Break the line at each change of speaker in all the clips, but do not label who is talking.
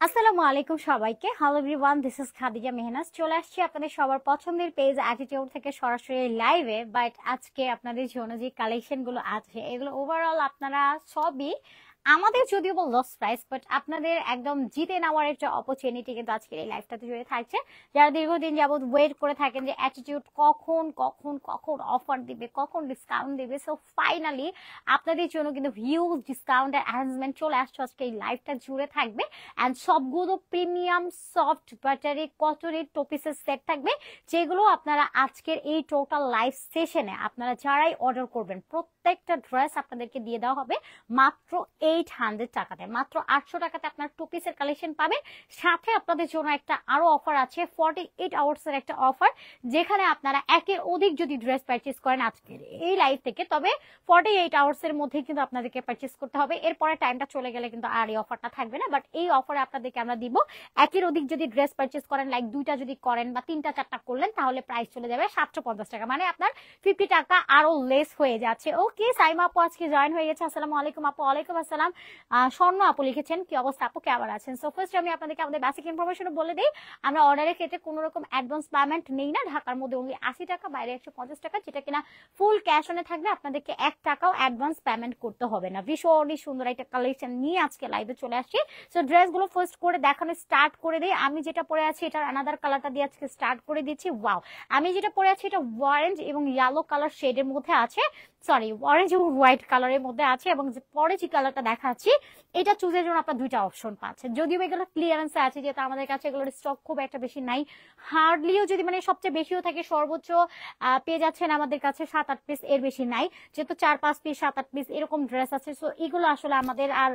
আসসালামু আলাইকুম সবাইকে। Hello everyone, this is Khadija Mehnaz. চলে আসছি আপনাদের সবার পছন্দের পেজ অ্যাটিটিউড থেকে সরাসরি লাইভে। বাট আজকে আপনাদের জন্য যে কালেকশন গুলো আছে এগুলো ওভারঅল আপনারা সবই আমাদের যদিও বা লস প্রাইস, বাট আপনাদের একদম জিতে নেওয়ার একটা অপরচুনিটি কিন্তু আজকের এই লাইভটাতে জুড়ে থাকছে। যারা দীর্ঘদিন যাবত ওয়েট করে থাকেন যে অ্যাটিটিউড কখন কখন কখন অফার দিবে, কখন ডিসকাউন্ট দিবে, সো ফাইনালি আপনাদের জন্য কিন্তু হিউজ ডিসকাউন্ট অ্যারেঞ্জমেন্ট চলে আসছে। আজকে এই লাইভটা জুড়ে থাকবে অ্যান্ড সবগুলো প্রিমিয়াম সফট বাটারি কটনের টপিসের সেট থাকবে, যেগুলো আপনারা আজকের এই টোটাল লাইভ সেশনে আপনারা যারাই অর্ডার করবেন প্রত্যেকটা ড্রেস আপনাদেরকে দিয়ে দেওয়া হবে মাত্র 800 টাকাতে। মাত্র 800 টাকাতে আপনার টু পিসের কালেকশন পাবেন। সাথে আপনাদের জন্য একটা আরো অফার আছে, 48 আওয়ার্স এর একটা অফার, যেখানে আপনারা একের অধিক যদি ড্রেস পারচেজ করেন আজকের এই লাইভ থেকে, তবে 48 আওয়ার্স এর মধ্যে কিন্তু আপনাদেরকে পারচেজ করতে হবে। এরপরে টাইমটা চলে গেলে কিন্তু আর এই অফারটা থাকবে না। বাট এই অফারে আপনাদেরকে আমরা দিব, একের অধিক যদি ড্রেস পারচেজ করেন, লাইক দুইটা যদি করেন বা তিনটা চারটা করলেন, তাহলে প্রাইস চলে যাবে 750 টাকা, মানে আপনার 50 টাকা আরো লেস হয়ে যাচ্ছে। ওকে, সাইমা আপু আজকে জয়েন হয়ে গেছে। আসসালামু আলাইকুম আপু। ওয়ালাইকুম আসসালাম। স্বর্ণ আপু লিখেছেন, কি অবস্থা আপু, কেমন আছেন? সো ফার্স্ট আমি আপনাদেরকে আমাদের বেসিক ইনফরমেশন বলে দিই। আমরা অর্ডারের ক্ষেত্রে কোনো রকম অ্যাডভান্স পেমেন্ট নেই না। ঢাকার মধ্যে অনলি 80 টাকা, বাইরে 150 টাকা, যেটা কিনা ফুল ক্যাশ অনে থাকবে। আপনাদেরকে 1 টাকাও অ্যাডভান্স পেমেন্ট করতে হবে না। ভীষণই সুন্দর একটা কালেকশন নিয়ে আজকে লাইভে চলে আসছি। সো ড্রেসগুলো ফার্স্ট করে দেখানো স্টার্ট করে দিই। আমি যেটা পরে আছি এটার আনাদার কালারটা দিয়ে আজকে স্টার্ট করে দিচ্ছি। ওয়াও, আমি যেটা পরে আছি এটা অরেঞ্জ এবং ইয়েলো কালার শেডের মধ্যে আছে, সরি অরেঞ্জ এবং হোয়াইট কালারের মধ্যে আছে। এবং যে পরে যে কালারটা দেখাচ্ছি এটা চুজের জন্য আপনার দুইটা অপশন পাচ্ছেন। যদিও এগুলো ক্লিয়ারেন্সে আছে, যেহেতু আমাদের কাছে এগুলোর স্টক খুব একটা বেশি নাই। হার্ডলিও যদি মানে সবচেয়ে বেশিও থাকে, সর্বোচ্চ পেয়ে যাচ্ছেন আমাদের কাছে 7-8 পিস, এর বেশি নাই। যেহেতু 4-5 পিস 7-8 পিস এরকম ড্রেস আছে, সো এগুলো আসলে আমাদের আর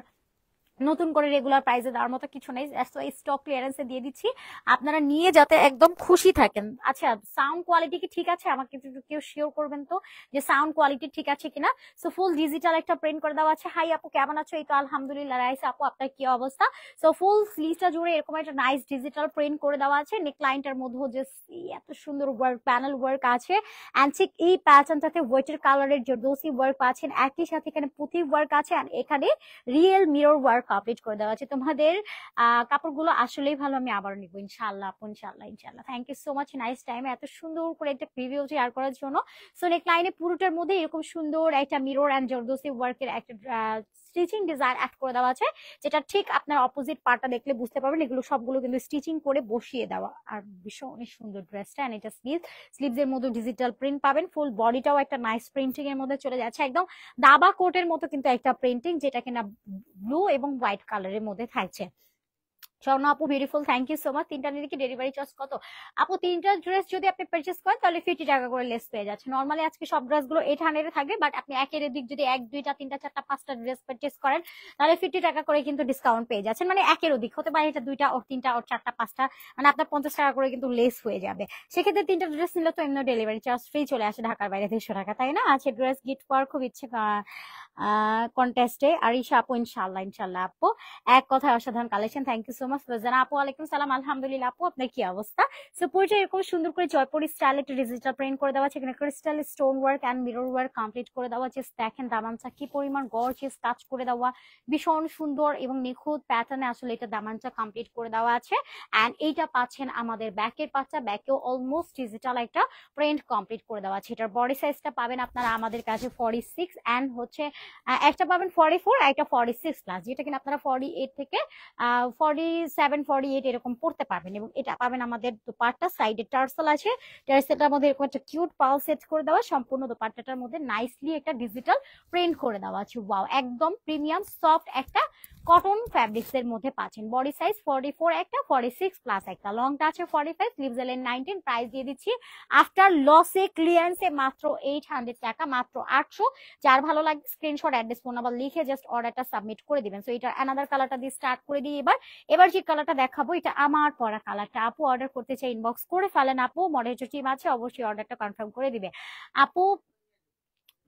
নতুন করে রেগুলার প্রাইসে দেওয়ার মতো কিছু নেই। স্টক ক্লিয়ারেন্সে দিয়ে দিচ্ছি, আপনারা নিয়ে যাতে একদম খুশি থাকেন। আচ্ছা, সাউন্ড কোয়ালিটি কি ঠিক আছে? আমাকে একটু কেউ শিওর করবেন তো যে সাউন্ড কোয়ালিটি ঠিক আছে কিনা। সো ফুল ডিজিটাল একটা প্রিন্ট করে দেওয়া আছে। হাই আপু, কেমন আছো? এই তো আলহামদুলিল্লাহ। রাইস আপু, আপনার কি অবস্থা? সো ফুল স্লিভসটা জুড়ে এরকম একটা নাইস ডিজিটাল প্রিন্ট করে দেওয়া আছে। নেকলাইনটার মধ্যে যে এত সুন্দর ওয়ার্ক, প্যানেল ওয়ার্ক আছে। অ্যান্ড ঠিক এই প্যাটার্নটাতে ওয়েটের কালারের জর্দোসি ওয়ার্ক পাচ্ছেন, একই সাথে এখানে পুঁথি ওয়ার্ক আছে। অ্যান্ড এখানে রিয়েল মিরর ওয়ার্ক কমপ্লিট করে দেওয়া আছে। তোমাদের কাপড়গুলো আসলেই ভালো, আমি আবার নিবো ইনশাআল্লাহ আপু, ইনশাআল্লাহ ইনশাআল্লাহ। Thank you so much, nice টাইমে এত সুন্দর করে একটা প্রিভিউ শেয়ার করার জন্য। সো নেকলাইনে পুরোটার মধ্যে এরকম সুন্দর একটা মিরর এন্ড জর্দোসি ওয়ার্কের একটা স্টিচিং ডিজাইন অ্যাড করে দেওয়া আছে, যেটা ঠিক আপনার অপোজিট পার্টটা দেখলে বুঝতে পারবেন এগুলো সবগুলো কিন্তু স্টিচিং করে বসিয়ে দেওয়া। আর ভীষণ অনেক সুন্দর ড্রেসটা। এন্ড এটা স্লিভস এর মধ্যে ডিজিটাল প্রিন্ট পাবেন। ফুল বডিটাও একটা নাইস প্রিন্টিং এর মধ্যে চলে যাচ্ছে, একদম দাবা কোটের মতো কিন্তু একটা প্রিন্টিং, যেটা কিনা ব্লু এবং হোয়াইট কালারের মধ্যে থাকছে। স্বর্ণ আপু beautiful, thank you so much. তিনটা নিলে কি ডেলিভারি চার্জ কত? আপু তিনটা ড্রেস যদি আপনি পারচেস করেন তাহলে 50 টাকা করে লেস পেয়ে যাচ্ছে। নর্মালি আজকে সব ড্রেসগুলো 800 থাকবে, বাট আপনি একের দিক যদি 1, 2, 3, 4, 5টা ড্রেস পারচেস করেন তাহলে 50 টাকা করে কিন্তু ডিসকাউন্ট পেয়ে যাচ্ছেন। মানে একের অধিক হতে পারে এটা 2টা ওর 3টা ওর 4টা 5টা, মানে আপনার 50 টাকা করে কিন্তু লেস হয়ে যাবে। সেক্ষেত্রে তিনটা ড্রেস নিলে তো এমনি ডেলিভারি চার্জ ফ্রি চলে আসে, ঢাকার বাইরে 150 টাকা, তাই না? আছে ড্রেস গিফট করার খুব ইচ্ছে কন্টেস্টে। আরিশা আপু, ইনশাল্লাহ ইনশাল্লাহ আপু, এক কথায় অসাধারণ collection, thank you so much. Rozana আপু, ওয়ালাইকুম সালাম, আলহামদুলিল্লাহ আপু, আপনার কি অবস্থা? সো পুরোটা এরকম সুন্দর করে জয়পুরি স্টাইল একটা ডিজিটাল প্রিন্ট করে দেওয়া আছে, এখানে crystal stone work and mirror work complete করে দেওয়া আছে। দেখেন দামানচা কি পরিমাণ গর্জিয়াস টাচ করে দেওয়া, ভীষণ সুন্দর এবং নিখুঁত প্যাটার্নে আসলে এটা দামানচা কমপ্লিট করে দেওয়া আছে। এন্ড এইটা পাচ্ছেন আমাদের ব্যাকের পাচ্চা, ব্যাকেও অলমোস্ট ডিজিটাল একটা প্রিন্ট কমপ্লিট করে দেওয়া আছে। এটার বডি সাইজটা পাবেন আপনারা আমাদের কাছে 46 এন্ড হচ্ছে একটা পাবেন 44, একটা 46 প্লাস, যেটা কিনা আপনারা 48 থেকে 47, 48 এরকম পড়তে পারবেন। এবং এটা পাবেন আমাদের দোপাট্টা সাইডে টার্সেল আছে, টার্সেলটার মধ্যে এরকম একটা কিউট পাল সেট করে দেওয়া, সম্পূর্ণ দোপাট্টাটার মধ্যে নাইসলি একটা ডিজিটাল প্রিন্ট করে দেওয়া আছে। ওয়াও, একদম প্রিমিয়াম সফট একটা কটন ফ্যাব্রিক্স এর মধ্যে পাচ্ছেন। বডি সাইজ 44 একটা, 46 প্লাস একটা, লংটা আছে 45, স্লিভস এর 19। প্রাইস দিয়ে দিচ্ছি আফটার লসে ক্লিয়ারেন্সে মাত্র 800 টাকা, মাত্র 800। যার ভালো লাগবে স্ক্রিনশট অ্যাড্রেস ফোন নাম্বার লিখে জাস্ট অর্ডারটা সাবমিট করে দিবেন। সো এটা অ্যানাদার কালারটা দিয়ে স্টার্ট করে দিই। এবার যে কালারটা দেখাবো এটা আমার পরা কালারটা। আপু অর্ডার করতে চাই ইনবক্স করে ফেলেন আপু, মডারেটর টিম আছে অবশ্যই অর্ডারটা কনফার্ম করে দিবে আপু।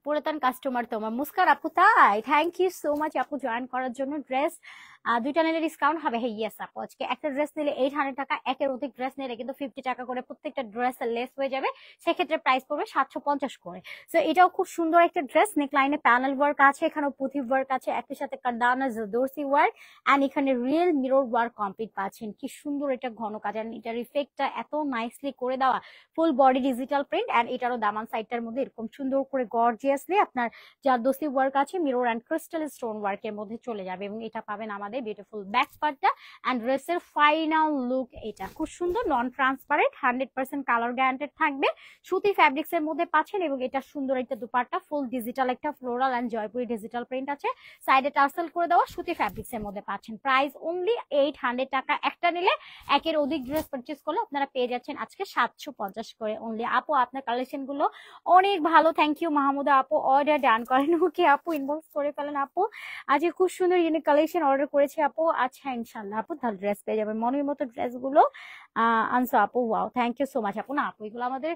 পুরাতন কাস্টমার তোমার মুস্কান আপু, তাই থ্যাংক ইউ সো মাচ আপু জয়েন করার জন্য। ড্রেস দুইটা নিলে ডিসকাউন্ট হবে? হ্যাঁ ইয়েস আপু, আজকে একটা ড্রেস নিলে 800 টাকা, একের অধিক ড্রেস নিলে কিন্তু 50 টাকা করে প্রত্যেকটা ড্রেসের লেস হয়ে যাবে, সেক্ষেত্রে প্রাইস পড়বে 750 করে। তো এটাও খুব সুন্দর একটা ড্রেস, নেকলাইনে প্যানেল ওয়ার্ক আছে, এখানেও পুঁথি ওয়ার্ক আছে, একই সাথে কার্দানা জরদোসি ওয়ার্ক এন্ড এখানে রিয়েল মিরর ওয়ার্ক কমপ্লিট পাচ্ছেন। কি সুন্দর এটা ঘন কাজ, এন্ড এটার ইফেক্টটা এত নাইসলি করে দেওয়া, full body digital print and এটারও দামান সাইডটার মধ্যে এরকম সুন্দর করে গর্জিয়াসলি আপনার জারদোসি ওয়ার্ক আছে, মিরর এন্ড ক্রিস্টাল স্টোন ওয়ার্কের মধ্যে চলে যাবে, এবং এটা পাবেন আমাদের বিউটিফুল ব্যাক পার্টটা এন্ড ড্রেসের ফাইনাল লুক। এটা খুব সুন্দর, নন ট্রান্সপারেন্ট, 100% কালার গ্যারান্টেড থাকবে, সুতি ফ্যাব্রিক্স এর মধ্যে পাচ্ছেন, এবং এটা সুন্দর একটা দুপাট্টা, ফুল ডিজিটাল একটা floral and Jaipuri digital print আছে, সাইডে টার্সেল করে দেওয়া সুতি ফ্যাব্রিক্স এর মধ্যে পাচ্ছেন। প্রাইস অনলি 800 টাকা, একটা নিলে একের অধিক ড্রেস পারচেজ করলে আপনারা পেয়ে যাচ্ছেন আজকে 750 করে অনলি। আপু আপনার কালেকশন গুলো অনেক ভালো, থ্যাংক ইউ মাহমুদা আপু, অর্ডার ডান করেন, ওকে আপু ইনবক্স করে ফেলেন আপু, আজকে খুব সুন্দর ইউনিক কালেকশন অর্ডার করেছি আপু। আচ্ছা ইনশাল্লাহ আপু তাহলে ড্রেস পেয়ে যাবেন মনের মতো ড্রেস গুলো আনসো আপু, wow thank you so much আপু। না আপু এগুলো আমাদের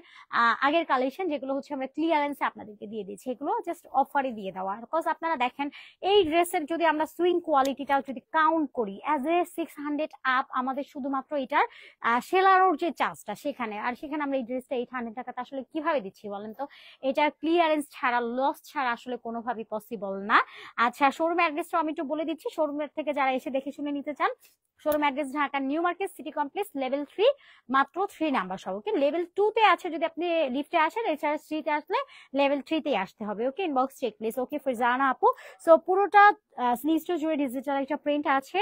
আগের কালেকশন, যেগুলো হচ্ছে আমরা ক্লিয়ারেন্সে আপনাদেরকে দিয়ে দিচ্ছি, এগুলো জাস্ট অফারে দিয়ে দেওয়া, বিকজ আপনারা দেখেন এই ড্রেসের যদি আমরা সুইং কোয়ালিটিটাও যদি কাউন্ট করি অ্যাজ এ 600 আপ, আমাদের শুধুমাত্র এটার সেলারোর যে চার্জটা সেখানে, আর সেখানে আমরা এই ড্রেসটা 800 টাকাতে আসলে কিভাবে দিচ্ছি বলেন তো, এটার ক্লিয়ারেন্স ছাড়া, লস ছাড়া আসলে কোনোভাবেই পসিবল না। আচ্ছা শোরুম অ্যাড্রেসটা আমি একটু বলে দিচ্ছি, শোরুমের থেকে যারা এসে দেখে শুনে নিতে চান, showroom address Dhaka new market city complex level 3, মাত্র 3 নাম্বার সহ। ওকে, লেভেল 2 তে আছে, যদি আপনি লিফটে আসেন, এছাড়া 3 তে আসলে লেভেল 3 তে আসতে হবে। ওকে, ইনবক্স চেক প্লিজ। ওকে ফিরজানা আপু, সো পুরোটা স্লিভসটা জুড়ে ডিজিটাল একটা প্রিন্ট আছে,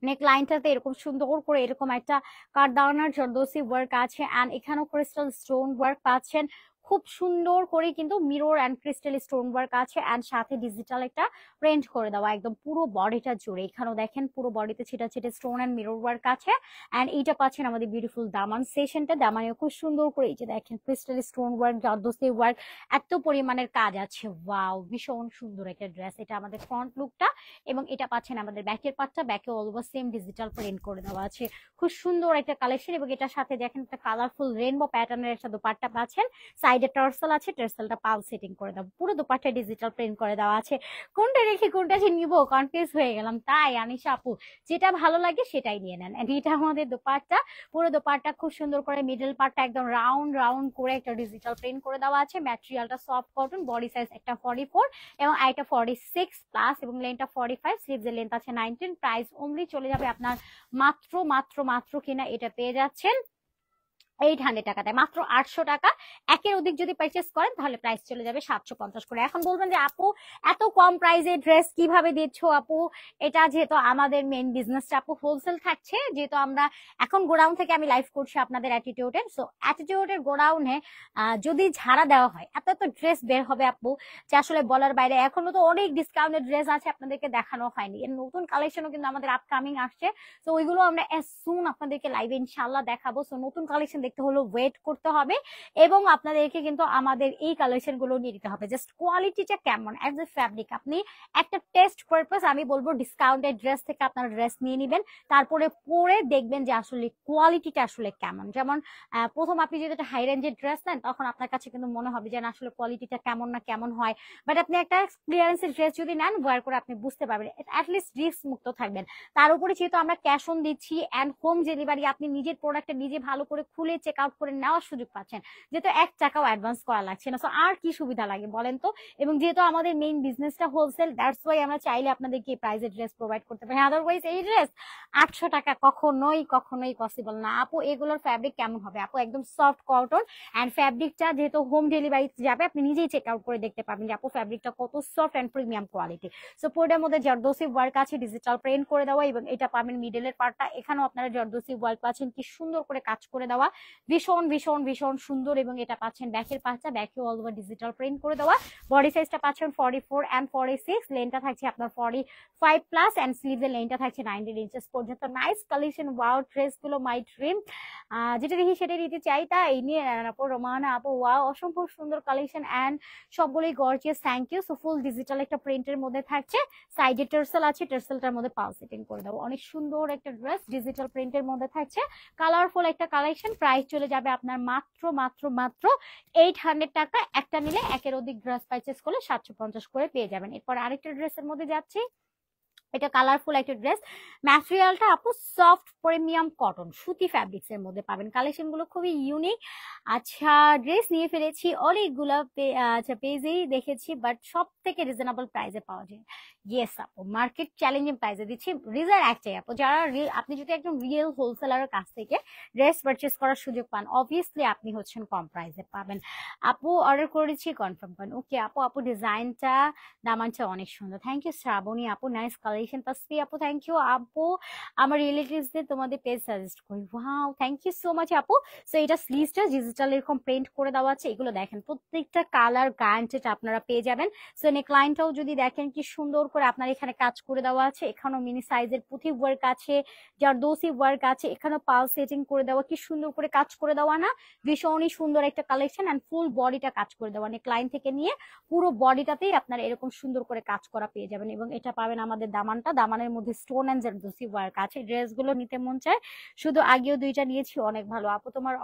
নেক লাইনটাতে এরকম সুন্দর করে এরকম একটা কারদানার জরদোসি ওয়ার্ক আছে, এন্ড এখানেও ক্রিস্টাল স্টোন ওয়ার্ক পাচ্ছেন, খুব সুন্দর করে কিন্তু mirror and crystal stone work আছে, এন্ড সাথে ডিজিটাল একটা প্রিন্ট করে দেওয়া একদম পুরো বডিটা জুড়ে। এখানেও দেখেন পুরো বডিতে ছিটা ছিটে স্টোন এন্ড মিরর ওয়ার্ক আছে, এন্ড এইটা পাচ্ছেন আমাদের বিউটিফুল দামান সেশনটা, দামানেও খুব সুন্দর করে এই যে দেখেন ক্রিস্টাল স্টোন ওয়ার্ক, জরদোসি ওয়ার্ক, এত পরিমাণের কাজ আছে, ওয়াও ভীষণ সুন্দর একটা ড্রেস। এটা আমাদের ফ্রন্ট লুকটা, এবং এটা পাচ্ছেন আমাদের ব্যাকের পার্টটা, ব্যাকে all over same digital print করে দেওয়া আছে, খুব সুন্দর একটা কালেকশন। এবং এটার সাথে দেখেন একটা কালারফুল রেইনবো প্যাটার্নের একটা দোপাট্টা পাচ্ছেন, সাইডে টার্সেল আছে, টার্সেলটা পাল সেটিং করে দাও, পুরো দোপাট্টা ডিজিটাল প্রিন্ট করে দেওয়া আছে। কোনটা রেখে কোনটা যে নিবো কনফিউজ হয়ে গেলাম, তাই আনিশা আপু যেটা ভালো লাগে সেটাই নিয়ে নেন। এটা আমাদের দোপাট্টা, পুরো দোপাট্টা খুব সুন্দর করে মিডল পার্টটা একদম রাউন্ড রাউন্ড করে একটা ডিজিটাল প্রিন্ট করে দেওয়া আছে, ম্যাটেরিয়ালটা সফট কটন, বডি সাইজ একটা 44 এবং আইটা 46 প্লাস, এবং লেন্থটা 45, স্লিভস এর লেন্থ আছে 19। প্রাইস অনলি চলে যাবে আপনার মাত্র মাত্র মাত্র কিনা এটা পেয়ে যাচ্ছেন 800 টাকাতে, মাত্র 800 টাকা। একের অধিক যদি পারচেস করেন তাহলে প্রাইস চলে যাবে 750 করে। এখন বলবেন যে আপু এত কম প্রাইসে ড্রেস কিভাবে দিচ্ছ আপু, এটা যেহেতু আমাদের মেইন বিজনেসটা আপু হোলসেল থাকছে, যেহেতু আমরা এখন গোডাউন থেকে আমি লাইভ করছি আপনাদের অ্যাটিটিউডের, সো অ্যাটিটিউডের গোডাউনে যদি ঝাড়া দেওয়া হয় এত এত ড্রেস বের হবে আপু যে আসলে বলার বাইরে। এখনো তো অনেক ডিসকাউন্টেড ড্রেস আছে আপনাদেরকে দেখানো হয়নি, এর নতুন কালেকশনও কিন্তু আমাদের আপকামিং আসছে, তো ওইগুলো আমরা এস সুন আপনাদেরকে লাইভে ইনশাল্লাহ দেখাবো। সো নতুন কালেকশন দেখতে হলো ওয়েট করতে হবে, এবং আপনাদেরকে কিন্তু আমাদের এই কালেকশন গুলো নিয়ে নিতে হবে। জাস্ট কোয়ালিটিটা কেমন অ্যাজ এ ফ্যাব্রিক, আপনি একটা টেস্ট পারপাস আমি বলবো ডিসকাউন্টেড ড্রেস থেকে আপনারা ড্রেস নিয়ে নিবেন, তারপরে পরে দেখবেন যে আসলে কোয়ালিটিটা আসলে কেমন। যেমন প্রথম আপনি যদি একটা হাই রেঞ্জের ড্রেস নেন তখন আপনার কাছে কিন্তু মনে হবে যে না আসলে কোয়ালিটিটা কেমন না কেমন হয়, বাট আপনি একটা ক্লিয়ারেন্সের ড্রেস যদি নেন ওয়ার করে আপনি বুঝতে পারবেন, অ্যাটলিস্ট রিস্ক মুক্ত থাকবেন। তার উপরে যেহেতু আমরা ক্যাশ অন দিচ্ছি এন্ড হোম ডেলিভারি, আপনি নিজের প্রোডাক্টটা নিজে ভালো করে খুলে চেক আউট করে নেওয়ার সুযোগ পাচ্ছেন, যেহেতু 1 টাকাও অ্যাডভান্স করা লাগছে না। সো আর কি সুবিধা লাগে বলেন তো, এবং যেহেতু আমাদের মেইন বিজনেসটা হোলসেল, দ্যাটস ওয়াই আমরা চাইলে আপনাদেরকে এই প্রাইসের ড্রেস প্রোভাইড করতে পারি, আদারওয়াইজ এই ড্রেস 800 টাকা কখনোই কখনোই পসিবল না। আপু এগুলোর ফ্যাব্রিক কেমন হবে আপু, একদম সফট কটন, এন্ড ফ্যাব্রিকটা যেহেতু হোম ডেলিভারি যাবে আপনি নিজেই চেক আউট করে দেখতে পাবেন যে আপু ফ্যাব্রিকটা কত soft and premium quality. So পুরোটার মধ্যে জরদোসি ওয়ার্ক আছে, ডিজিটাল প্রিন্ট করে দেওয়া, এবং এটা পাবেন মিডলের পার্টটা, এখানেও আপনারা জরদোসি ওয়ার্ক পাচ্ছেন, কি সুন্দর করে কাজ করে দেওয়া, ভীষণ ভীষণ ভীষণ সুন্দর। এবং এটা পাচ্ছেন ব্যাকের পার্টটা, ব্যাকে অল ওভার ডিজিটাল প্রিন্ট করে দেওয়া, বডি সাইজটা পাচ্ছেন 44 এন্ড 46, লেন্থটা থাকছে আপনার 45 প্লাস, এন্ড স্লিভসের লেন্থটা থাকছে 19 ইঞ্চেস পর্যন্ত। নাইস কালেকশন, ওয়াও ড্রেস গুলো মাই ড্রিম, যেটা দেখি সেটা নিতে চাই, তাই নিয়ে নেন আপু। রোমানা আপু ওয়াও অসম্ভব সুন্দর কালেকশন এন্ড সবগুলোই gorgeous, thank you. So full digital একটা প্রিন্টের মধ্যে থাকছে, সাইডে টার্সেল আছে, টার্সেলটার মধ্যে পাল সেটিং করে দাও, অনেক সুন্দর একটা ড্রেস ডিজিটাল প্রিন্টের মধ্যে থাকছে, কালারফুল একটা কালেকশন। প্রাইস চলে যাবে আপনার মাত্র মাত্র মাত্র 800 টাকা, একটা নিলে একের অধিক ড্রেস পারচেস করলে 750 করে পেয়ে যাবেন। এরপর আরেকটা ড্রেসের মধ্যে যাচ্ছি, এটা কালারফুল একটা ড্রেস। ম্যাটেরিয়ালটা আপু সফট প্রিমিয়াম কটন সুতি ফ্যাব্রিক্স এর মধ্যে পাবেন। কালেকশন গুলো খুবই ইউনিক। আচ্ছা, ড্রেস নিয়ে ফেলেছি অনেকগুলো, আচ্ছা পেজেই দেখেছি, বাট সব থেকে রিজনেবল প্রাইসে পাওয়া যায়। ইয়েস আপু, মার্কেট চ্যালেঞ্জিং প্রাইসে দিচ্ছি। রিজন একটাই আপু, যারা আপনি যদি একদম রিয়েল হোলসেলারের কাছ থেকে ড্রেস পারচেস করার সুযোগ পান, অবভিয়াসলি আপনি হচ্ছেন কম প্রাইসে পাবেন। আপু অর্ডার করেছি, কনফার্ম করেন। ওকে আপু, আপু ডিজাইনটা দামানটা অনেক সুন্দর। থ্যাংক ইউ শ্রাবণী আপু, নাইস কালেকশন। তাসফি আপু থ্যাংক ইউ আপু, আমার রিলেটিভসদের তোমাদের পেজ সাজেস্ট করি। Wow, thank you so much আপু। সো এটা স্লিভসটা ডিজিটাল এরকম প্রিন্ট করে দেওয়া আছে। এগুলো দেখেন প্রত্যেকটা কালার গ্যারান্টেড আপনারা পেয়ে যাবেন। সো নেকলাইনটাও যদি দেখেন কি সুন্দর করে আপনার এখানে কাজ করে দেওয়া আছে। এখানেও মিনি সাইজের পুঁথি ওয়ার্ক আছে, জারদৌসি ওয়ার্ক আছে, এখানেও পাল সেটিং করে দেওয়া, কি সুন্দর করে কাজ করে দেওয়া না? ভীষণই সুন্দর একটা কালেকশন। অ্যান্ড ফুল বডিটা কাজ করে দেওয়া, নেকলাইন থেকে নিয়ে পুরো বডিটাতেই আপনারা এরকম সুন্দর করে কাজ করা পেয়ে যাবেন। এবং এটা পাবেন আমাদের দামানটা, দামানের মধ্যে স্টোন এন্ড জারদৌসি ওয়ার্ক আছে। ড্রেসগুলো নিতে মন চায়, শুধু আগেও দুইটা নিয়েছি, অনেক ভালো। আপু তোমার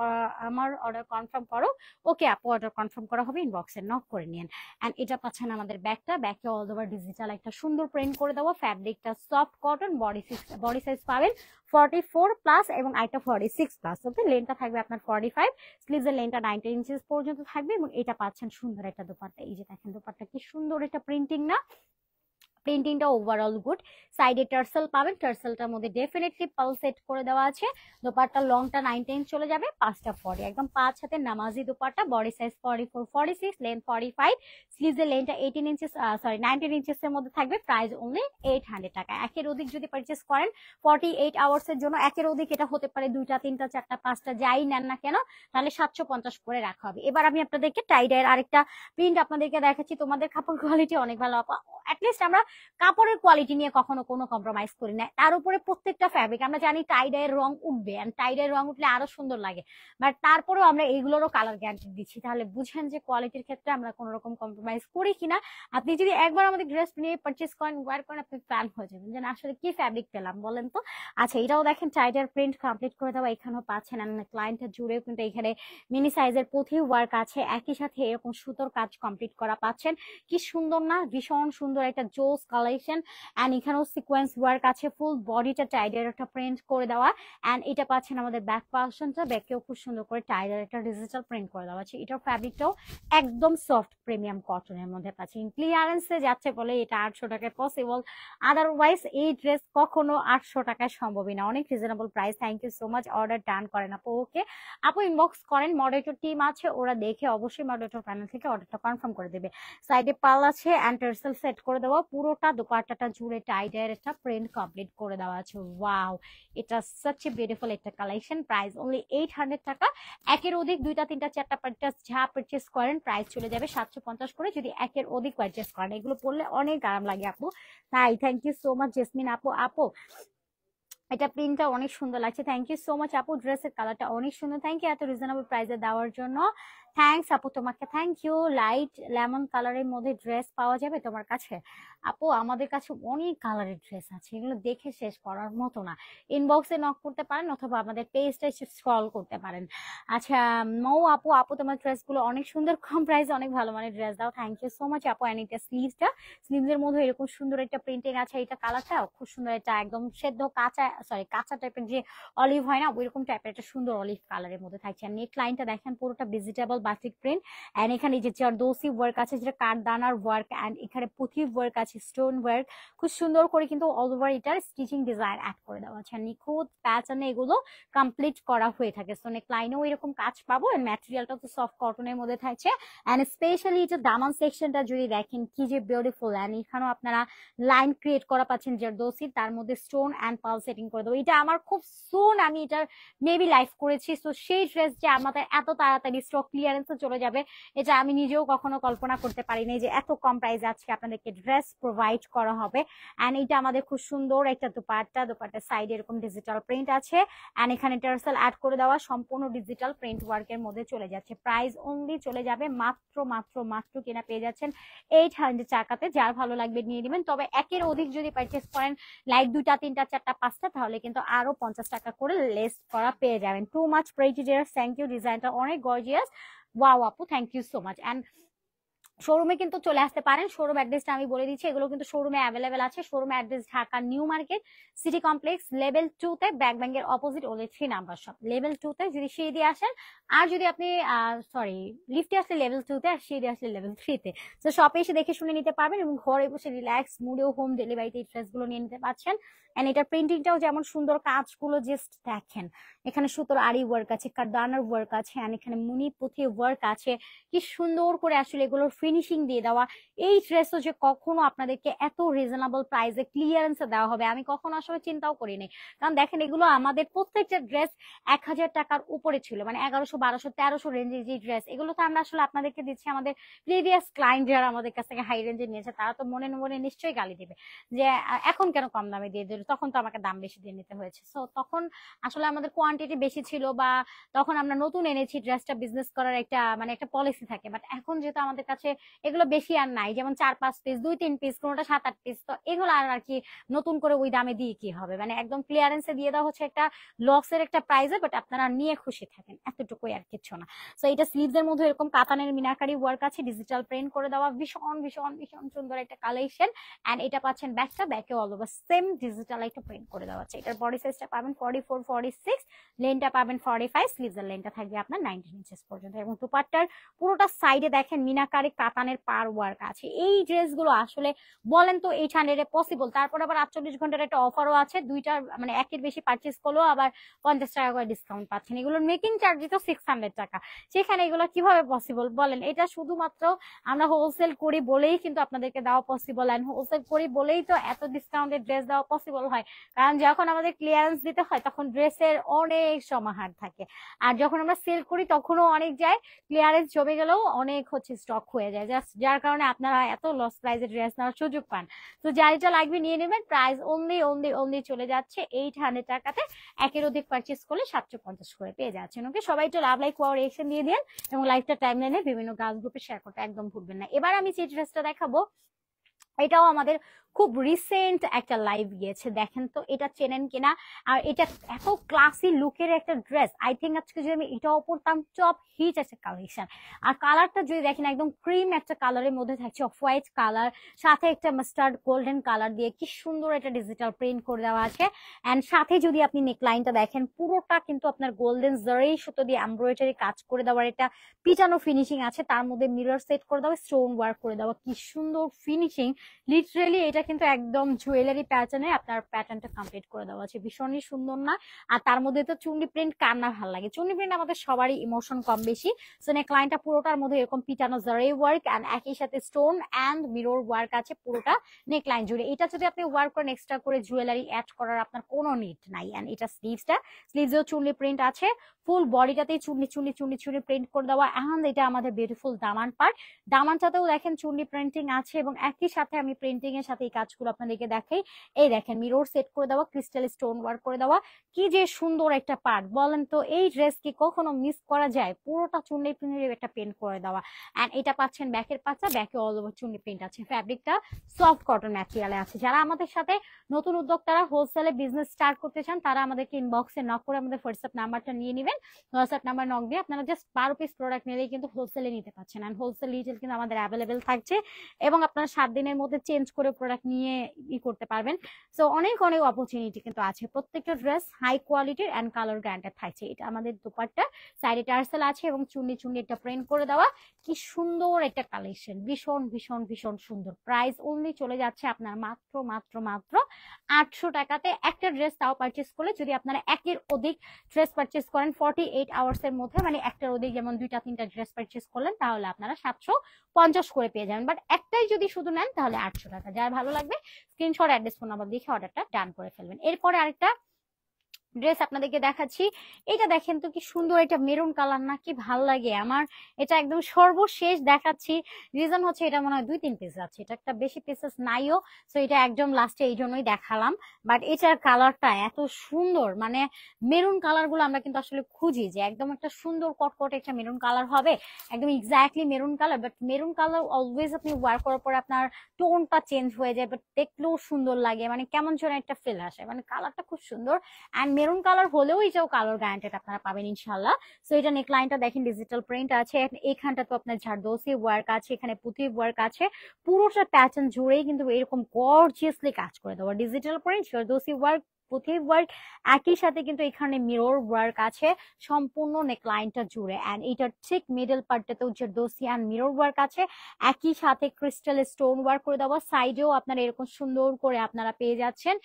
আমার অর্ডার কনফার্ম করো। ওকে আপু, অর্ডার কনফার্ম করা হবে, ইনবক্সে নক করে নিন। অ্যান্ড এটা পাচ্ছেন আমাদের ব্যাগটা, ব্যাগে অল ওভার ডিজিটাল একটা সুন্দর প্রিন্ট করে দেওয়া। ফ্যাব্রিকটা সফট কটন, বডি সাইজ পাবেন 44+ এবং আইটা 46+। ওকে, লেনটা থাকবে আপনার 45, স্লিভসের লেনটা 19 ইঞ্চেস পর্যন্ত থাকবে। এবং এটা পাচ্ছেন সুন্দর একটা দোপাট্টা। এই যে দেখেন দোপাট্টা কি সুন্দর একটা প্রিন্টিং না? প্রিন্টিংটা ওভারঅল গুড। সাইডে টার্সেল পাবেন, টার্সেলটার মধ্যে ডেফিনেটলি পাল সেট করে দেওয়া আছে। দোপাট্টা লংটা 19 চলে যাবে, 5টা 40, একদম 5 হাতে নামাজি dupatta. Body size 44, 46, lane 45, স্লিভসের লেনটা 18 inches, 19 inches এর মধ্যে থাকবে। প্রাইস অনলি 800 টাকা। একের অধিক যদি পারচেস করেন 48 আওয়ার্স এর জন্য, একের অধিক এটা হতে পারে 2টা 3টা 4টা 5টা, যাই নেন না কেন, তাহলে 750 করে রাখা হবে। এবার আমি আপনাদেরকে টাইডাইয়ের আরেকটা প্রিন্ট আপনাদেরকে দেখাচ্ছি। তোমাদের কাপড় কোয়ালিটি অনেক ভালো আপা, অ্যাটলিস্ট আমরা কাপড়ের কোয়ালিটি নিয়ে কখনো কোনো কম্প্রোমাইজ করি না। তার উপরে প্রত্যেকটা ফ্যাব্রিক আমরা জানি টাইডাইয়ের রং উঠবে, এন্ড টাইডাইয়ের রং উঠলে আরো সুন্দর লাগে, বাট তারপরেও আমরা এইগুলোরও কালার গ্যারান্টি দিচ্ছি। তাহলে বুঝেন যে কোয়ালিটির ক্ষেত্রে আমরা কোনো রকম কম্প্রোমাইজ করি কিনা। আপনি যদি একবার আমাদের ড্রেস নিয়ে পারচেস করেন, ওয়ার করেন, আপনি ফ্যান হয়ে যাবেন যে আসলে কি ফ্যাব্রিক পেলাম বলেন তো। আচ্ছা, এটাও দেখেন টাইডার প্রিন্ট কমপ্লিট করে দেওয়া, এখানেও পাচ্ছেন। ক্লায়েন্টটা জুড়েও কিন্তু এখানে মিনি সাইজের পুঁথি ওয়ার্ক আছে, একই সাথে এরকম সুতোর কাজ কমপ্লিট করা পাচ্ছেন। কি সুন্দর না? ভীষণ সুন্দর একটা জোস কালেকশন। এন্ড এখানেও সিকোয়েন্স ওয়ার্ক আছে, ফুল বডিটা টাইডার একটা প্রিন্ট করে দেওয়া। এন্ড এটা পাচ্ছেন আমাদের ব্যাক পার্সনটা, ব্যাকেও খুব সুন্দর করে টাইডার একটা ডিজিটাল প্রিন্ট করে দেওয়া আছে। এটার ফ্যাব্রিকটাও একদম সফট প্রিমিয়াম কটনের মধ্যে পাচ্ছেন। ক্লিয়ারেন্সে যাচ্ছে বলে এটা 800 টাকায় পসিবল, আদারওয়াইজ এই ড্রেস কখনো 800 টাকায় সম্ভবই না। অনেক reasonable price. Thank you so much. Order done করেন আপু। ওকে আপু, ইনবক্স করেন, মডারেটর টিম আছে, ওরা দেখে অবশ্যই মডারেটর প্যানেল থেকে অর্ডারটা কনফার্ম করে দেবে। সাইডে পাল আছে এন্ড টার্সেল সেট করে দেওয়া, পুরোটা দোপাট্টাটা জুড়ে টাইডার একটা প্রিন্ট কমপ্লিট করে দেওয়া আছে। ওয়াও, এটা সাচ এ বিউটিফুল একটা কালেকশন। প্রাইস অনলি 800 টাকা। একের অধিক 2টা 3টা 4টা যা পারচেস করেন প্রাইস চলে যাবে 750 করে, যদি একের অধিক পারচেস করেন। এগুলো পড়লে অনেক আরাম লাগে আপু। তাই thank you so much Jasmine আপু। আপু এটা প্রিন্টটা অনেক সুন্দর লাগছে। থ্যাংক ইউ সো মাচ আপু, ড্রেসের কালারটা অনেক সুন্দর। থ্যাংক ইউ এত রিজনেবল প্রাইসে দেওয়ার জন্য। থ্যাংকস আপু তোমাকে, থ্যাংক ইউ। লাইট লেমন কালারের মধ্যে ড্রেস পাওয়া যাবে তোমার কাছে? আপু আমাদের কাছে অনেক কালারের ড্রেস আছে, এগুলো দেখে শেষ করার মতো না। ইনবক্সে নক করতে পারেন অথবা আমাদের পেজটা স্ক্রল করতে পারেন। আচ্ছা মৌ আপু, আপু তোমার ড্রেসগুলো অনেক সুন্দর, কম প্রাইসে অনেক ভালো মানের ড্রেস দাও। থ্যাংক ইউ সো মাচ আপু। এটা স্লিভসের মধ্যে এরকম সুন্দর একটা প্রিন্টিং আছে। এটা কালারটাও খুব সুন্দর, এটা একদম সেদ্ধ কাঁচা, কাঁচা টাইপের যে অলিভ হয় না, ওইরকম টাইপের একটা সুন্দর অলিভ কালারের মধ্যে থাকছে। নেক লাইনটা দেখেন পুরোটা ভেজিটেবল বাটিক প্রিন্ট। এন্ড এখানে যে জারদৌসি ওয়ার্ক আছে, যেটা কাঠদানার ওয়ার্ক, এন্ড এখানে পুঁথি ওয়ার্ক আছে, স্টোন ওয়ার্ক, খুব সুন্দর করে কিন্তু অল ওভার এটার স্টিচিং ডিজাইন অ্যাড করে দেওয়া আছে। নিখুঁত প্যাটার্নে এগুলো কমপ্লিট করা হয়ে থাকে। সো নেক লাইনেও এরকম কাজ পাবো। এন্ড ম্যাটেরিয়ালটা তো সফট কটনের মধ্যে থাকছে। এন্ড স্পেশালি এটা দামান সেকশনটা যদি দেখেন কি যে বিউটিফুল। এন্ড এখানেও আপনারা লাইন ক্রিয়েট করা পাচ্ছেন জারদৌসি, তার মধ্যে স্টোন এন্ড পাল সেটিং করে দেবো। এটা আমার খুব সুন, আমি এটা মেবি লাইভ করেছি। তো সেই ড্রেস যে আমাদের এত তাড়াতাড়ি স্টক ক্লিয়ারেন্সে চলে যাবে, এটা আমি নিজেও কখনো কল্পনা করতে পারিনি যে এত কম প্রাইসে আজকে আপনাদেরকে ড্রেস প্রোভাইড করা হবে। এন্ড এটা আমাদের খুব সুন্দর একটা দোপাট্টার সাইডে এরকম ডিজিটাল প্রিন্ট আছে। এন্ড এখানে টার্সেল অ্যাড করে দেওয়া, সম্পূর্ণ ডিজিটাল প্রিন্ট ওয়ার্কের মধ্যে চলে যাচ্ছে। প্রাইস অনলি চলে যাবে মাত্র মাত্র মাত্র কিনা পেয়ে যাচ্ছেন 800 টাকাতে। যার ভালো লাগবে নিয়ে নেবেন। তবে একের অধিক যদি পারচেস করেন, লাইক 2টা 3টা 4টা 5টা, তাহলে কিন্তু আরো 50 টাকা করে লেস করা পেয়ে যাবেন। Too much prestigious. Thank you, ডিজাইনটা অনেক গর্জিয়াস। ওয়াও আপু, thank you so much. And শোরুমে কিন্তু চলে আসতে পারেন। শোরুম অ্যাড্রেসটা আমি বলে দিচ্ছি, এগুলো কিন্তু শোরুমে অ্যাভেলেবেল আছে। Showroom address Dhaka new market city complex level 2 তে, ব্র্যাক ব্যাংকের অপোজিট ওলে 3 নাম্বার শপ। লেভেল 2 তে যদি সিঁড়ি দিয়ে আসেন, আর যদি আপনি সরি লিফটে আসলে লেভেল 2 তে, আর সিঁড়ি আসলে লেভেল 3 তে। তো শপে এসে দেখে শুনে নিতে পারবেন এবং ঘরে বসে রিল্যাক্স মুডেও হোম ডেলিভারিতে এই ড্রেসগুলো নিয়ে নিতে পারছেন। এন্ড এটার প্রিন্টিংটাও যেমন সুন্দর, কাজগুলো জাস্ট দেখেন। এখানে সুতোর আরি ওয়ার্ক আছে, কারদানার ওয়ার্ক আছে, এন্ড এখানে মুনি পুঁথি ওয়ার্ক আছে। কি সুন্দর করে আসলে এগুলোর ফিনিশিং দিয়ে দেওয়া। এই ড্রেসও যে কখনো আপনাদেরকে এত রিজনেবল প্রাইসে ক্লিয়ারেন্সে দেওয়া হবে আমি কখনো আসলে চিন্তাও করিনি। কারণ দেখেন এগুলো আমাদের প্রত্যেকটা ড্রেস 1000 টাকার উপরে ছিল, মানে 1100, 1200, 1300 রেঞ্জের যে ড্রেস, এগুলো তো আমরা আসলে আপনাদেরকে দিচ্ছি। আমাদের প্রিভিয়াস ক্লায়েন্ট যারা আমাদের কাছ থেকে হাই রেঞ্জে নিয়েছে তারা তো মনে মনে নিশ্চয়ই গালি দিবে যে এখন কেন কম দামে দিয়ে দিল, তখন তো আমাকে দাম বেশি দিয়ে নিতে হয়েছে। সো তখন আসলে আমাদের কোয়ান্টিটি বেশি ছিল, বা তখন আমরা নতুন এনেছি, ড্রেসটা বিজনেস করার একটা মানে একটা পলিসি থাকে। বাট এখন যেহেতু আমাদের কাছে এগুলো বেশি আর নাই, যেমন 4-5 পিস, 2-3 পিস, কোনোটা 7-8 পিস, তো এগুলো আর কি নতুন করে ওই দামে দিয়ে কি হবে, মানে একদম ক্লিয়ারেন্সে দিয়ে দেওয়া হচ্ছে একটা লসের একটা প্রাইজে, বাট আপনারা নিয়ে খুশি থাকেন, এতটুকুই আর কিছু না। সো এটা স্লিভস এর মধ্যে এরকম কাতানের মিনাকারি ওয়ার্ক আছে, ডিজিটাল প্রিন্ট করে দেওয়া, ভীষণ ভীষণ ভীষণ সুন্দর একটা কালেকশন। এন্ড এটা পাচ্ছেন ব্যাকে অল ওভার সেম ডিজিটাল একটা প্রিন্ট করে দেওয়া আছে। এটার বডি সাইজটা পাবেন 44, 46, লেনটা পাবেন 45, স্লিভস এর লেনটা থাকবে আপনার 19 ইঞ্চেস পর্যন্ত। এবং দুপাট্টার পুরোটা সাইডে দেখেন মিনাকারি কাতানের পার ওয়ার্ক আছে। এই ড্রেসগুলো আসলে বলেন তো 800 এ পসিবল? তারপর আবার 48 ঘন্টার একটা অফারও আছে, দুইটার মানে একের বেশি পারচেস করলেও আবার 50 টাকা করে ডিসকাউন্ট পাচ্ছেন। এগুলোর মেকিং চার্জ তো 600 টাকা, সেখানে এগুলো কিভাবে পসিবল বলেন? এটা শুধুমাত্র আমরা হোলসেল করি বলেই কিন্তু আপনাদেরকে দেওয়া পসিবল, এন্ড হোলসেল করি বলেই তো এত ডিসকাউন্টের ড্রেস দেওয়া পসিবল হয়। কারণ যখন আমাদের ক্লিয়ারেন্স দিতে হয় তখন ড্রেসের অনেক সমাহার থাকে, আর যখন আমরা সেল করি তখনও অনেক যায়, ক্লিয়ারেন্স জমে গেলেও অনেক হচ্ছে স্টক হয়ে যায়, যার কারণে আপনারা এত লস প্রাইসে ড্রেস নেওয়ার সুযোগ পান। তো যার যেটা লাগবে নিয়ে নেবেন। প্রাইস অনলি অনলি অনলি চলে যাচ্ছে 800 টাকাতে। একের অধিক পারচেস করলে 750 করে পেয়ে যাচ্ছেন। ওকে, সবাই একটু লাভ লাইক পাওয়ার রিঅ্যাকশন দিয়ে দিন এবং লাইভটা টাইম লাইনে বিভিন্ন গার্লস গ্রুপে শেয়ার করতে একদম ভুলবেন না। এবার আমি যে ড্রেসটা দেখাবো এটাও আমাদের খুব রিসেন্ট একটা লাইভ গিয়েছে, দেখেন তো এটা চেনেন কিনা। আর এটা এত ক্লাসি লুকের একটা ড্রেস, আই থিঙ্ক আজকে যদি আমি এটাও পরতাম টপ হিট একটা কালেকশন। আর কালারটা যদি দেখেন একদম ক্রিম একটা কালারের মধ্যে থাকছে, অফ হোয়াইট কালার, সাথে একটা মাস্টার্ড গোল্ডেন কালার দিয়ে কি সুন্দর একটা ডিজিটাল প্রিন্ট করে দেওয়া আছে। এন্ড সাথে যদি আপনি নেকলাইনটা দেখেন, পুরোটা কিন্তু আপনার গোল্ডেন জারি সুতো দিয়ে এমব্রয়ডারি কাজ করে দেওয়ার একটা পিটানো ফিনিশিং আছে, তার মধ্যে মিরর সেট করে দেওয়া, স্টোন ওয়ার্ক করে দেওয়া, কি সুন্দর ফিনিশিং। লিটারেলি এটা কিন্তু একদম জুয়েলারি প্যাটার্নে আপনার প্যাটার্নটা কমপ্লিট করে দেওয়া আছে, ভীষণই সুন্দর না? আর তার মধ্যে তো চুন্ডি প্রিন্ট, কার না ভালো লাগে? চুন্ডি প্রিন্ট আমাদের সবারই ইমোশন কম বেশি। সো নেকলাইনটা পুরোটার মধ্যে এরকম পিটানো জারি ওয়ার্ক, এন্ড একই সাথে স্টোন এন্ড মিরর ওয়ার্ক আছে পুরোটা নেকলাইন জুড়ে। এটা যদি আপনি ওয়ার্ক করেন, এক্সট্রা করে জুয়েলারি অ্যাড করার আপনার কোনো নিড নাই। এন্ড এটা স্লিভসেও চুন্ডি প্রিন্ট আছে, ফুল বডিটাতেই চুন্ডি চুন্ডি চুন্ডি চুন্ডি প্রিন্ট করে দেওয়া। এন্ড এটা আমাদের বিউটিফুল দামান পার্ট, দামানটাতেও দেখেন চুন্ডি প্রিন্টিং আছে, এবং একই সাথে আমি প্রিন্টিং এর সাথে এই কাজগুলো আপনাদেরকে দেখাই। এই দেখেন মিরর সেট করে দেওয়া, ক্রিস্টাল স্টোন ওয়ার্ক করে দেওয়া, কি যে সুন্দর একটা পার্ট বলেন তো। এই ড্রেস কি কখনো মিস করা যায়? পুরোটা চুন্ডি প্রিন্টের একটা পেন্ট করে দেওয়া। এন্ড এটা পাচ্ছেন ব্যাকের পাচ্চা, ব্যাকে অল ওভার চুন্ডি প্রিন্ট আছে। ফ্যাব্রিকটা সফট কটন ম্যাটেরিয়ালে আছে। যারা আমাদের সাথে নতুন উদ্যোক্তারা হোলসেলে বিজনেস স্টার্ট করতে চান, তারা আমাদেরকে ইনবক্সে নক করে আমাদের হোয়াটসঅ্যাপ নাম্বারটা নিয়ে নেবেন। হোয়াটসঅ্যাপ নাম্বার নক দিয়ে আপনারা জাস্ট 12 পিস প্রোডাক্ট নিলেই কিন্তু হোলসেলে নিতে পারছেন। এন্ড হোলসেল রিটেল কিন্তু আমাদের অ্যাভেলেবেল থাকছে, এবং আপনারা 7 দিনের মধ্যে চেঞ্জ করে প্রোডাক্ট নিয়ে করতে পারবেন। সো অনেক অনেক অপরচুনিটি কিন্তু আছে। প্রত্যেকটা ড্রেস হাই কোয়ালিটির এন্ড কালার গ্যারান্টেড থাকছে। এটা আমাদের দুপাট্টা, সাইডে টার্সেল আছে এবং চুন্নি চুন্নি একটা প্রিন্ট করে দেওয়া, কি সুন্দর একটা কালেকশন, ভীষণ ভীষণ ভীষণ সুন্দর। প্রাইস অনলি চলে যাচ্ছে আপনার মাত্র মাত্র মাত্র 800 টাকাতে। একটা ড্রেস তাও পারচেস করলে, যদি আপনারা একের অধিক ড্রেস পারচেস করেন 48 আওয়ার্স এর মধ্যে, মানে একটার অধিক যেমন 2-3টা ড্রেস পারচেস করলেন, তাহলে আপনারা 750 করে পেয়ে যাবেন। বাট একটাই যদি শুধু নেন তাহলে 800 টাকা। যার ভালো লাগবে স্ক্রিনশট, অ্যাড্রেস, ফোন নাম্বার দেখে অর্ডারটা ডান করে ফেলবেন। এরপরে আরেকটা ড্রেস আপনাদেরকে দেখাচ্ছি। এটা দেখেন তো কি সুন্দর, এটা মেরুন কালার না? কি ভাল লাগে আমার। এটা একদম সর্বশেষ দেখাচ্ছি, রিজন হচ্ছে এটা মনে হয় 2-3 পিস আছে, এটা একটা বেশি পিসেস নাইও। সো এটা একদম লাস্টে এই জন্যই দেখালাম। বাট এটার কালারটা এত সুন্দর, মানে মেরুন কালার গুলো আমরা কিন্তু আসলে খুঁজি যে একদম একটা সুন্দর কটকট একটা মেরুন কালার হবে, একদম exactly maroon colour. But maroon colour always আপনি ওয়ার করার পর আপনার টোনটা চেঞ্জ হয়ে যায়, বাট দেখলেও সুন্দর লাগে, মানে কেমন যেন একটা ফিল আসে, মানে কালারটা খুব সুন্দর। অ্যান্ড মেরুন কালার হলেও এটাও কালার গ্যারান্টেড আপনারা পাবেন ইনশাল্লাহ। সো এটা নেকলাইনটা দেখেন ডিজিটাল প্রিন্ট আছে, এখানটা তো আপনার ঝাড়দোসি ওয়ার্ক আছে, এখানে পুঁথি ওয়ার্ক আছে, পুরোটা প্যাটার্ন জুড়েই কিন্তু এরকম গর্জিয়াসলি কাজ করে দেওয়া ডিজিটাল প্রিন্ট ঝাড়দোসি ওয়ার্ক পুঁথি ওয়ার্ক, একই সাথে কিন্তু এখানে মিরর ওয়ার্ক আছে সম্পূর্ণ নেকলাইনটা জুড়ে। অ্যান্ড এটার ঠিক মিডল পার্টটাতেও জারদোসি অ্যান্ড মিরর ওয়ার্ক আছে, একই সাথে ক্রিস্টাল স্টোন ওয়ার্ক করে দেওয়া, সাইডেও আপনারা এরকম সুন্দর করে আপনারা পেয়ে যাচ্ছেন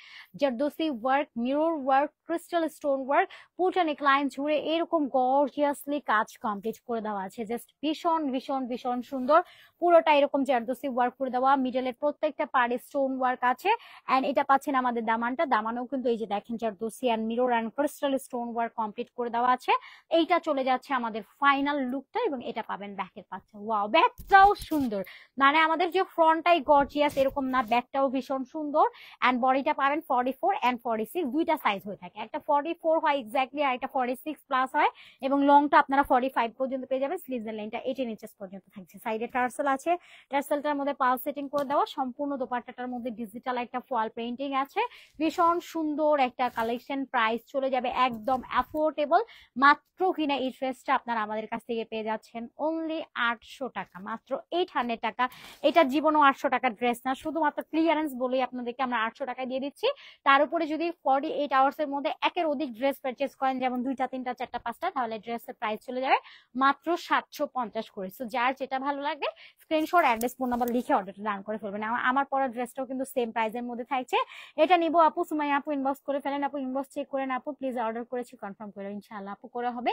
zardozi work, mirror work, crystal stone work, পুরোটা নেকলাইন জুড়ে এরকম গর্জিয়াসলি কাজ কমপ্লিট করে দেওয়া আছে। জাস্ট ভীষণ ভীষণ ভীষণ সুন্দর, পুরোটা এরকম জারদোসি ওয়ার্ক করে দেওয়া, মিডলের প্রত্যেকটা পাড়ে স্টোন ওয়ার্ক আছে। অ্যান্ড এটা পাচ্ছেন আমাদের দামানটা, দামানেও কিন্তু এই যে দেখেন zardozi and mirror and crystal stone work complete করে দেওয়া আছে। এইটা চলে যাচ্ছে আমাদের ফাইনাল লুকটা, এবং এটা পাবেন ব্যাকের পাচ্ছে। ওয়াও, ব্যাকটাও সুন্দর, মানে আমাদের যে ফ্রন্টটাই গর্জিয়াস এরকম না, ব্যাকটাও ভীষণ সুন্দর। অ্যান্ড বডিটা পাবেন 44 অ্যান্ড 46 দুইটা সাইজ হয়ে থাকে, একটা 44 হয় এক্স্যাক্টলি আর একটা 46 প্লাস হয়, এবং লংটা আপনারা 45 পর্যন্ত পেয়ে যাবেন। স্লিভস এর লাইনটা 18 ইঞ্চেস পর্যন্ত থাকছে, সাইডে টার্সেল আছে, টার্সেলটার মধ্যে পাল সেটিং করে দেওয়া, সম্পূর্ণ দোপাট্টাটার মধ্যে ডিজিটাল একটা ফল পেইন্টিং আছে, ভীষণ সুন্দর একটা কালেকশন। প্রাইস চলে যাবে একদম অ্যাফোর্ডেবল, মাত্র কিনা এই ড্রেসটা আপনারা আমাদের কাছ থেকে পেয়ে যাচ্ছেন অনলি 800 টাকা, মাত্র 800 টাকা। এটা জীবনও 800 টাকার ড্রেস না, শুধুমাত্র ক্লিয়ারেন্স বলেই আপনাদেরকে আমরা 800 টাকায় দিয়ে দিচ্ছি। তার উপরে যদি 48 আওয়ার্স এর মধ্যে একের অধিক ড্রেস পারচেস করেন, যেমন 2টা 3টা 4টা 5টা, তাহলে ড্রেসের প্রাইস চলে যাবে মাত্র 750 করে। সো যার যেটা ভালো লাগবে স্ক্রিনশট, অ্যাড্রেস, ফোন নাম্বার লিখে অর্ডারটা ডান করে ফেলবেন। আমার পরা ড্রেসটাও কিন্তু সেম প্রাইসের মধ্যে থাকছে। এটা নিবো আপু, সুমাইয়া আপু ইনবক্স করে ফেলেন, আপু ইনবক্স চেক করেন, আপু প্লিজ অর্ডার করেছি কনফার্ম করে ইনশাআল্লাহ আপু করে হবে।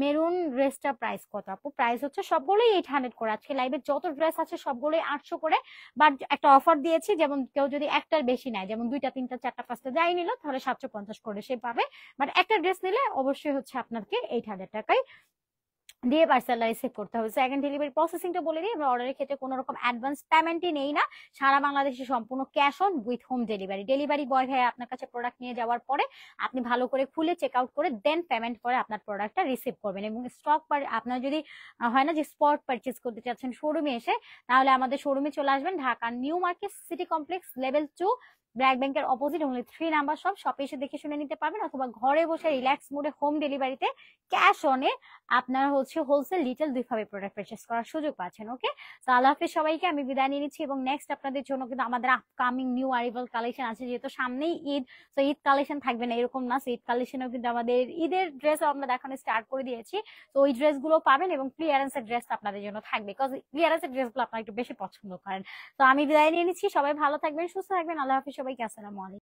মেরুন ড্রেসটা প্রাইস কত আপু? প্রাইস হচ্ছে সবগুলোই 800 করে, আজকে লাইভে যত ড্রেস আছে সবগুলোই 800 করে, বাট একটা অফার দিয়েছি, যেমন কেউ যদি একটার বেশি নেয়, যেমন 2টা 3টা 4টা 5টা যাই নিল, তাহলে 750 করে সে পাবে। বাট একটা ড্রেস নিলে অবশ্যই হচ্ছে আপনাকে 800 টাকায় দিয়ে পার্সেলটা রিসিভ করতে হবে। সেকেন্ড ডেলিভারি প্রসেসিংটা বলে দিই, আমরা অর্ডারের ক্ষেত্রে কোনো রকম অ্যাডভান্স পেমেন্টই নেই না, সারা বাংলাদেশে সম্পূর্ণ cash on with home delivery. Delivery boy ভাই আপনার কাছে প্রোডাক্ট নিয়ে যাওয়ার পরে আপনি ভালো করে খুলে চেক আউট করে দেন পেমেন্ট করে আপনার প্রোডাক্টটা রিসিভ করবেন। এবং স্টক আপনার যদি হয় না যে স্পট পারচেস করতে চাচ্ছেন শোরুমে এসে, তাহলে আমাদের শোরুমে চলে আসবেন, Dhaka new market city complex level 2 BRAC ব্যাংকের অপোজিট, অনলি 3 নাম্বার শপ। শপে এসে দেখে শুনে নিতে পারবেন, অথবা ঘরে বসে রিল্যাক্স মোডে হোম ডেলিভারিতে ক্যাশ অনে আপনারা হচ্ছে হোলসেল রিটেল দুইভাবে প্রোডাক্ট পারচেস করার সুযোগ পাচ্ছেন। ওকে, তো আল্লাহ হাফেজ সবাইকে, আমি বিদায় নিয়ে নিচ্ছি। এবং নেক্সট আপনাদের জন্য কিন্তু আমাদের আপকামিং নিউ আরিভাল কালেকশন আছে, যেহেতু সামনেই ঈদ, তো ঈদ কালেকশন থাকবে না এরকম না, ঈদ কালেকশনও কিন্তু আমাদের ঈদের ড্রেসও আমরা দেখানো স্টার্ট করে দিয়েছি। তো ওই ড্রেসগুলো পাবেন, এবং ক্লিয়ারেন্সের ড্রেস আপনাদের জন্য থাকবে, বিকজ ক্লিয়ারেন্সের ড্রেসগুলো আপনারা একটু বেশি পছন্দ করেন। তো আমি বিদায় নিয়ে নিচ্ছি, সবাই ভালো থাকবেন, সুস্থ থাকবেন, আল্লাহ হাফেজ সবাইকে, আসসালামু আলাইকুম।